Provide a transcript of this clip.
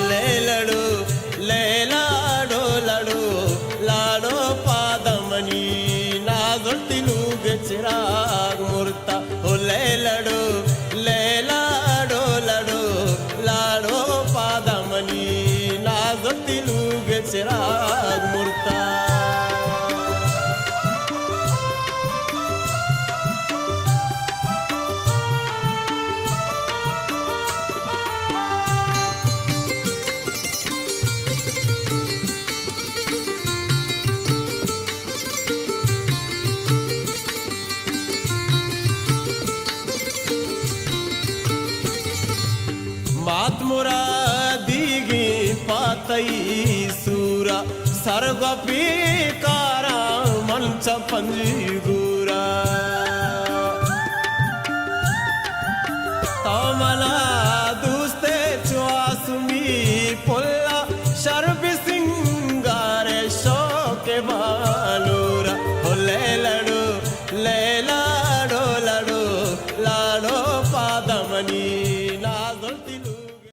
लड़ो लैलाडो लड़ो लाडो पादमनी नाजोटिलू चिराग मूर्ता लड़ो लैलाडो लड़ो लाडो पादमनी नाजोटिलू चिराग मूर्ता मातमुरा दीगी पातई सूरा सर्गपी कारा मंच पंजीगूरा तमला दूस्ते चुआसुमी पुल्ला शर्ब सिंगारे शोके बालूरा लड़ो लैलाडो लड़ो लाडो पादमनी